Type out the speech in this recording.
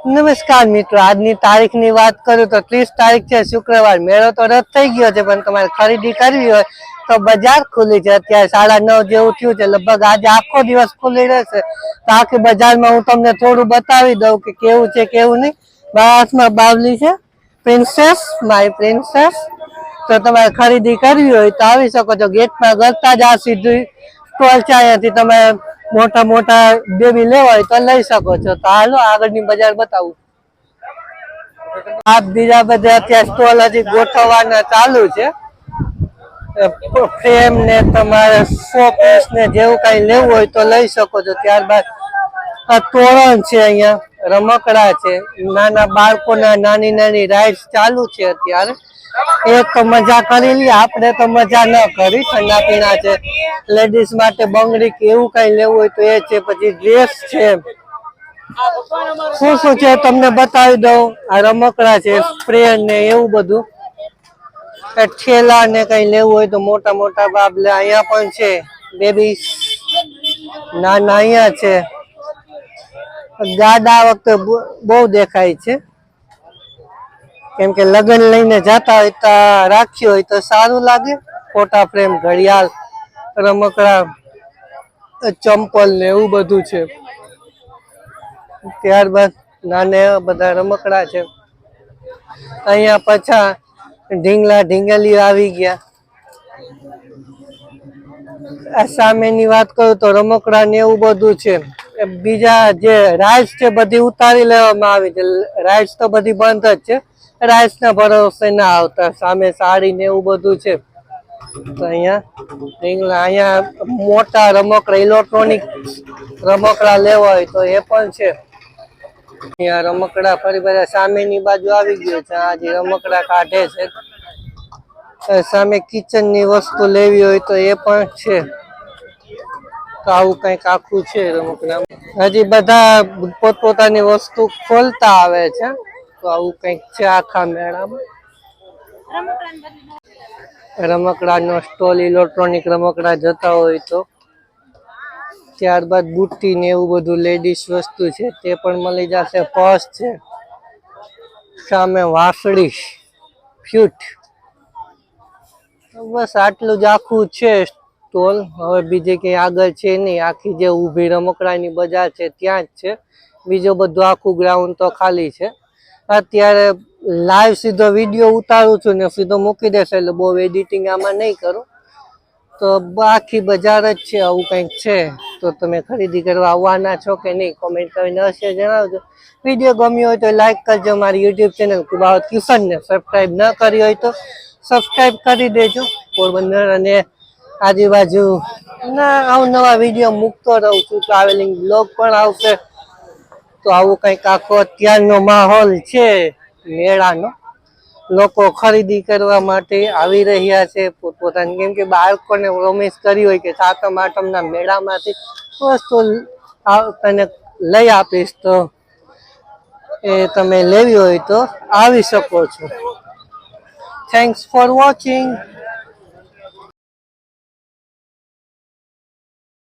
નમસ્કાર મિત્રો, આજની તારીખની વાત કરું તો 30 તારીખ છે, શુક્રવાર. મેળો તો રદ થઈ ગયો છે, પણ તમારે ખરીદી કરવી હોય તો બજાર ખુલ્લી છે. અત્યારે 9:30 જેવું થયું છે, લગભગ આજે આખો દિવસ ખુલ્લી રહેશે. તો આખી બજારમાં હું તમને થોડું બતાવી દઉં કે કેવું છે કેવું નહીં. મારા હાથમાં બાવલી છે, પ્રિન્સેસ, માય પ્રિન્સેસ. તો તમારે ખરીદી કરવી હોય તો આવી શકો છો. ગેટમાં ગરતા જ આ સીધી સ્ટોલ છે, અહીંયાથી તમે મોટા મોટા બેબી લેવા હોય તો લઈ શકો છો. તો હાલો આગળની બજાર બતાવું. આ બીજા બધા અત્યારે સ્ટોલ હજી ગોઠવવાના ચાલુ છે. ફ્રેમ ને તમારે શો પીસ ને જેવું કઈ લેવું હોય તો લઈ શકો છો. ત્યારબાદ આ તોરણ છે, અહીંયા રમકડા છે, નાના બાળકોના નાની નાની રાઇડ્સ ચાલુ છે અત્યારે. એક તો મજા કરી લી, આપણે તો મજા ન કરી. ઠંડા પીણા છે, લેડીઝ માટે બંગડી કે એવું કઈ લેવું હોય તો એ છે. પછી ડ્રેસ છે, શું શું છે તમને બતાવી દઉં. આ રમકડા છે, સ્પ્રે ને એવું બધું. ઠેલા ને કઈ લેવું હોય તો મોટા મોટા બાબલા અહીંયા પણ છે. બેબી નાના અહીંયા છે. ગાડા વખતે બહુ દેખાય છે, કેમ કે લગ્ન લઈને જતા હોય તો રાખ્યું હોય તો સારું લાગે. ફોટા ફ્રેમ, ઘડિયાળ, રમકડા, ચંપલ ને એવું બધું છે. ત્યારબાદ નાના એવા બધા રમકડા છે. અહીંયા પાછા ઢીંગલા ઢીંગલીઓ આવી ગયા. આ સામેની વાત કરું તો રમકડા ને એવું બધું છે. બીજા જે રાઇડ્સ છે બધી ઉતારી લેવામાં આવી છે. રાઇડ્સ તો બધી બંધ જ છે. રાઇડ્સ ના ભરોસે ના આવતા. સામે સાડી ને એવું બધું છે. તો અહીંયા મોટા રમકડા, ઇલેક્ટ્રોનિક રમકડા લેવા હોય તો એ પણ છે. અહીંયા રમકડા ફરી બધા સામેની બાજુ આવી ગયું છે. આ જે રમકડા કાઢે છે. સામે કિચન ની વસ્તુ લેવી હોય તો એ પણ છે. તો આવું કઈક આખું છે રમકડા. હજી બધા પોતપોતાની વસ્તુ ખોલતા આવે છે. તો આવું કઈક છે આખા મેળામાં. રમકડા નો સ્ટોલ, ઇલેક્ટ્રોનિક રમકડા જતા હોય તો. ત્યારબાદ બુટ્ટી ને એવું બધું લેડીઝ વસ્તુ છે તે પણ મળી જશે. પર્સ છે, સામે વાસળી, ફ્યુટ. બસ આટલું જ આખું છે સ્ટોલ. હવે બીજે કઈ આગળ છે નહીં. આખી જે ઊભી રમકડાની બજાર છે ત્યાં જ છે. બીજું બધું આખું ગ્રાઉન્ડ તો ખાલી છે. અત્યારે લાઈવ સીધો વિડીયો ઉતારું છું ને સીધો મૂકી દેશે, એટલે બહુ એડિટિંગ આમાં નહીં કરું. તો આખી બજાર જ છે. આવું કંઈક છે. તો તમે ખરીદી કરવા આવવાના છો કે નહીં, કોમેન્ટ કરીને અવશ્ય જણાવજો. વિડીયો ગમ્યો હોય તો લાઈક કરજો. મારી યુટ્યુબ ચેનલ કુબાવત કિશનને સબસ્ક્રાઈબ ન કરી હોય તો સબસ્ક્રાઈબ કરી દેજો. પોરબંદર અને આજુબાજુ ના અવનવા વિડીયો મૂકતો રહું છું. ટ્રાવેલિંગ બ્લોગ પણ આવશે. તો આવું કંઈક આખો અત્યારનો માહોલ છે મેળાનો. લોકો ખરીદી કરવા માટે આવી રહ્યા છે પોતપોતાની. કેમ કે બાળકોને પ્રોમિસ કરી હોય કે 7મ 8મના મેળામાંથી વસ્તુ તને લઈ આપીશ, તો એ તમે લેવી હોય તો આવી શકો છો. Thanks for watching.